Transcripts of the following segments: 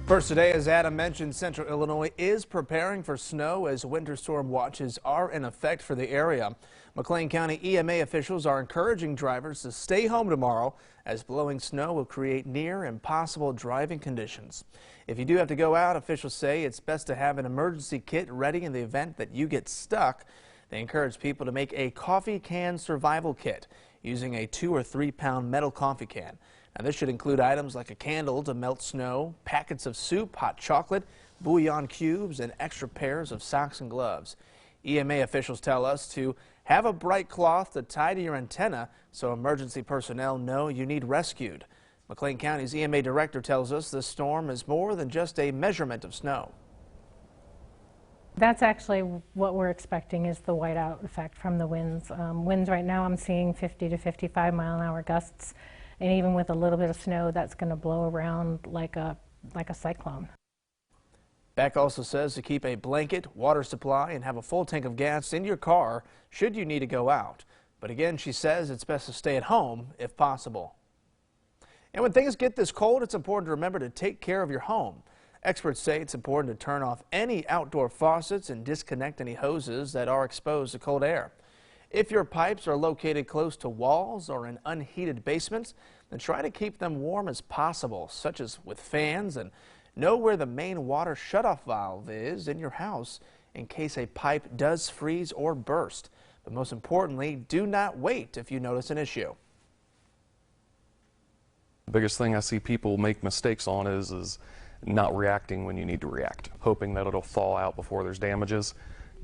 First today, as Adam mentioned, Central Illinois is preparing for snow as winter storm watches are in effect for the area. McLean County EMA officials are encouraging drivers to stay home tomorrow as blowing snow will create near impossible driving conditions. If you do have to go out, officials say it's best to have an emergency kit ready in the event that you get stuck. They encourage people to make a coffee can survival kit using a 2 or 3 pound metal coffee can. Now, this should include items like a candle to melt snow, packets of soup, hot chocolate, bouillon cubes, and extra pairs of socks and gloves. EMA officials tell us to have a bright cloth to tie to your antenna so emergency personnel know you need rescued. McLean County's EMA director tells us this storm is more than just a measurement of snow. That's actually what we're expecting is the whiteout effect from the winds. Winds right now I'm seeing 50 to 55 mile-an-hour gusts. And even with a little bit of snow, that's going to blow around like a cyclone. Beck also says to keep a blanket, water supply, and have a full tank of gas in your car should you need to go out. But again, she says it's best to stay at home if possible. And when things get this cold, it's important to remember to take care of your home. Experts say it's important to turn off any outdoor faucets and disconnect any hoses that are exposed to cold air. If your pipes are located close to walls or in unheated basements, then try to keep them warm as possible, such as with fans, and know where the main water shutoff valve is in your house in case a pipe does freeze or burst. But most importantly, do not wait if you notice an issue. The biggest thing I see people make mistakes on is not reacting when you need to react, hoping that it'll thaw out before there's damages.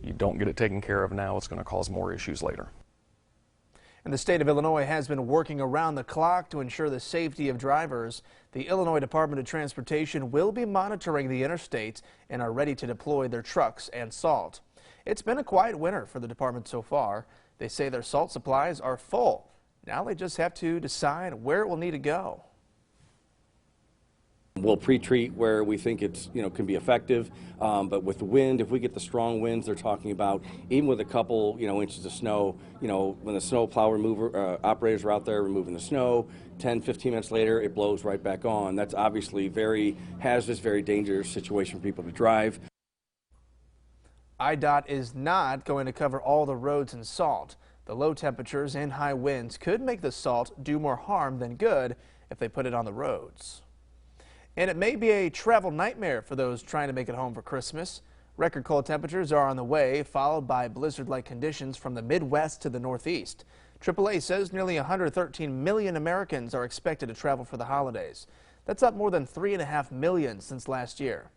You don't get it taken care of now, it's going to cause more issues later. And the state of Illinois has been working around the clock to ensure the safety of drivers. The Illinois Department of Transportation will be monitoring the interstates and are ready to deploy their trucks and salt. It's been a quiet winter for the department so far. They say their salt supplies are full. Now they just have to decide where it will need to go. We'll pre-treat where we think it's, can be effective, but with the wind, if we get the strong winds they're talking about, even with a couple, inches of snow, when the snow plow remover operators are out there removing the snow, 10, 15 minutes later, it blows right back on. That's obviously very hazardous, very dangerous situation for people to drive. IDOT is not going to cover all the roads in salt. The low temperatures and high winds could make the salt do more harm than good if they put it on the roads. And it may be a travel nightmare for those trying to make it home for Christmas. Record cold temperatures are on the way, followed by blizzard-like conditions from the Midwest to the Northeast. AAA says nearly 113 million Americans are expected to travel for the holidays. That's up more than 3.5 million since last year.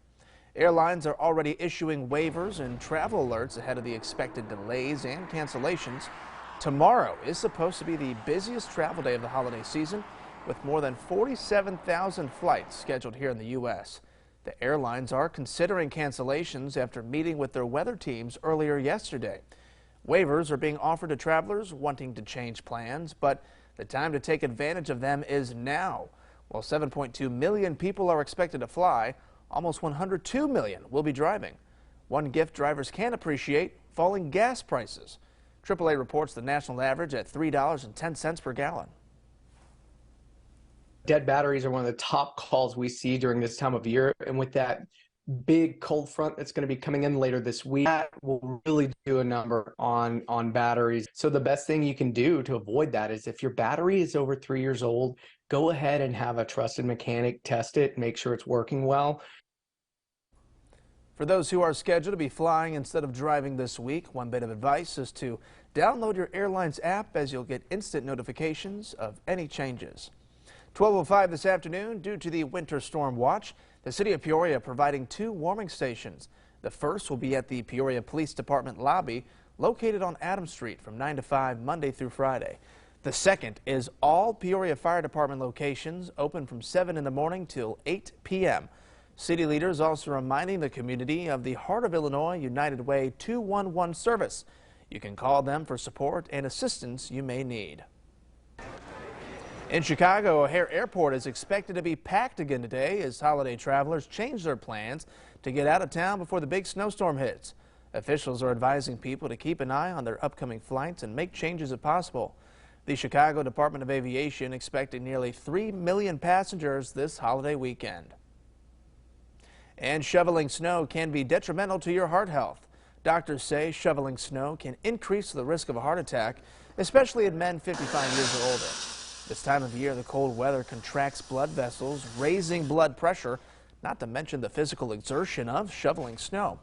Airlines are already issuing waivers and travel alerts ahead of the expected delays and cancellations. Tomorrow is supposed to be the busiest travel day of the holiday season, with more than 47,000 flights scheduled here in the U.S. The airlines are considering cancellations after meeting with their weather teams earlier yesterday. Waivers are being offered to travelers wanting to change plans, but the time to take advantage of them is now. While 7.2 million people are expected to fly, almost 102 million will be driving. One gift drivers can appreciate: falling gas prices. AAA reports the national average at $3.10 per gallon. Dead batteries are one of the top calls we see during this time of year, and with that big cold front that's going to be coming in later this week, that will really do a number on batteries. So the best thing you can do to avoid that is, if your battery is over 3 years old, go ahead and have a trusted mechanic test it, make sure it's working well. For those who are scheduled to be flying instead of driving this week, one bit of advice is to download your airline's app, as you'll get instant notifications of any changes. 12:05 this afternoon, due to the winter storm watch, the city of Peoria providing 2 warming stations. The first will be at the Peoria Police Department lobby, located on Adams Street from 9 to 5 Monday through Friday. The second is all Peoria Fire Department locations, open from 7 in the morning till 8 p.m. City leaders also reminding the community of the Heart of Illinois United Way 211 service. You can call them for support and assistance you may need. In Chicago, O'Hare Airport is expected to be packed again today as holiday travelers change their plans to get out of town before the big snowstorm hits. Officials are advising people to keep an eye on their upcoming flights and make changes if possible. The Chicago Department of Aviation expecting nearly 3 million passengers this holiday weekend. And shoveling snow can be detrimental to your heart health. Doctors say shoveling snow can increase the risk of a heart attack, especially in men 55 years or older. This time of year, the cold weather contracts blood vessels, raising blood pressure, not to mention the physical exertion of shoveling snow.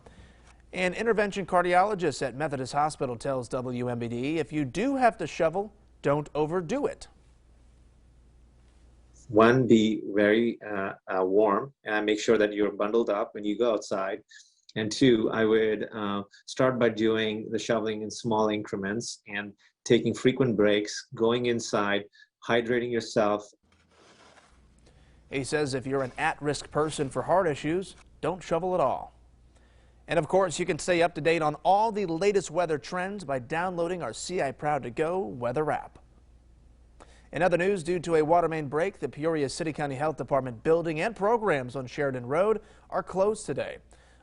An intervention cardiologist at Methodist Hospital tells WMBD if you do have to shovel, don't overdo it. One, be very warm and make sure that you're bundled up when you go outside. And two, I would start by doing the shoveling in small increments and taking frequent breaks, going inside, hydrating yourself. He says if you're an at-risk person for heart issues, don't shovel at all. And of course, you can stay up to date on all the latest weather trends by downloading our CI Proud to Go weather app. In other news, due to a water main break, the Peoria City County Health Department building and programs on Sheridan Road are closed today.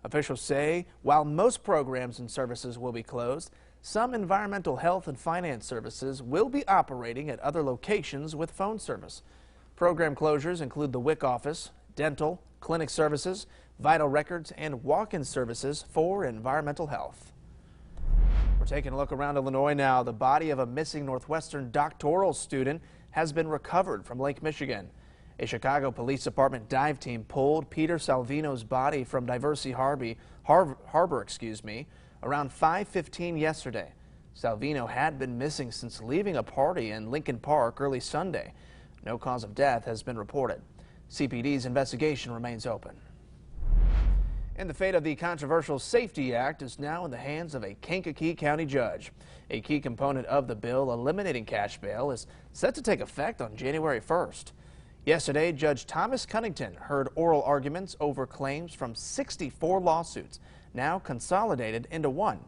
Officials say while most programs and services will be closed, some environmental health and finance services will be operating at other locations with phone service. Program closures include the WIC office, dental, clinic services, vital records, and walk-in services for environmental health. We're taking a look around Illinois now. The body of a missing Northwestern doctoral student has been recovered from Lake Michigan. A Chicago Police Department dive team pulled Peter Salvino's body from Diversey Harbor, around 5:15 yesterday. Salvino had been missing since leaving a party in Lincoln Park early Sunday. No cause of death has been reported. CPD's investigation remains open. And the fate of the controversial Safety Act is now in the hands of a Kankakee County judge. A key component of the bill eliminating cash bail is set to take effect on January 1st. Yesterday, Judge Thomas Cunnington heard oral arguments over claims from 64 lawsuits, now consolidated into one.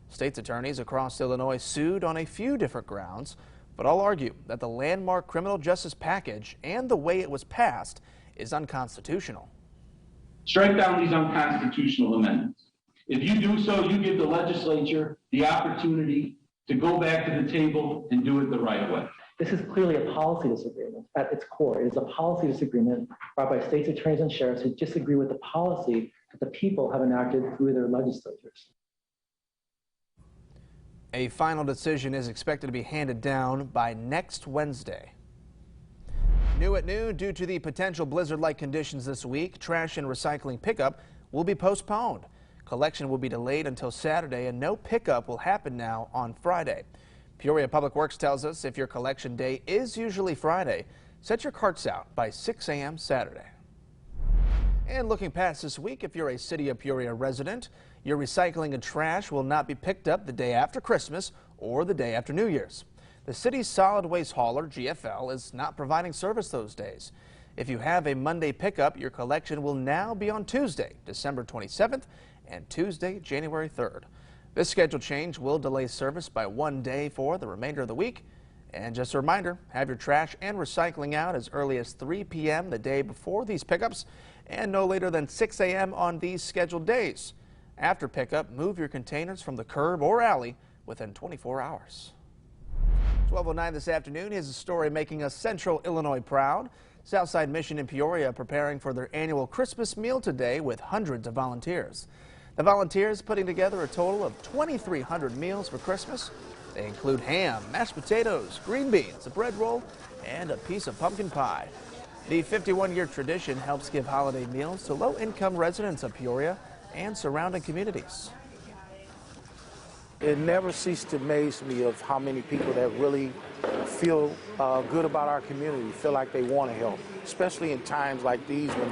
State's attorneys across Illinois sued on a few different grounds, but all argue that the landmark criminal justice package and the way it was passed is unconstitutional. Strike down these unconstitutional amendments. If you do so, you give the legislature the opportunity to go back to the table and do it the right way. This is clearly a policy disagreement at its core. It is a policy disagreement brought by states attorneys and sheriffs who disagree with the policy that the people have enacted through their legislatures. A final decision is expected to be handed down by next Wednesday. New at noon, due to the potential blizzard-like conditions this week, trash and recycling pickup will be postponed. Collection will be delayed until Saturday, and no pickup will happen now on Friday. Peoria Public Works tells us if your collection day is usually Friday, set your carts out by 6 a.m. Saturday. And looking past this week, if you're a City of Peoria resident, your recycling and trash will not be picked up the day after Christmas or the day after New Year's. The city's solid waste hauler, GFL, is not providing service those days. If you have a Monday pickup, your collection will now be on Tuesday, December 27th, and Tuesday, January 3rd. This schedule change will delay service by one day for the remainder of the week. And just a reminder, have your trash and recycling out as early as 3 p.m. the day before these pickups and no later than 6 a.m. on these scheduled days. After pickup, move your containers from the curb or alley within 24 hours. 12:09 this afternoon is a story making us Central Illinois proud. Southside Mission in Peoria preparing for their annual Christmas meal today with hundreds of volunteers. The volunteers putting together a total of 2,300 meals for Christmas. They include ham, mashed potatoes, green beans, a bread roll, and a piece of pumpkin pie. The 51-year tradition helps give holiday meals to low-income residents of Peoria and surrounding communities. It never ceased to amaze me of how many people that really feel good about our community, feel like they want to help, especially in times like these when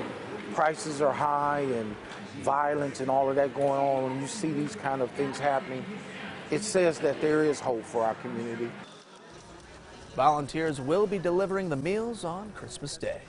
prices are high and violence and all of that going on. When you see these kind of things happening, it says that there is hope for our community. Volunteers will be delivering the meals on Christmas Day.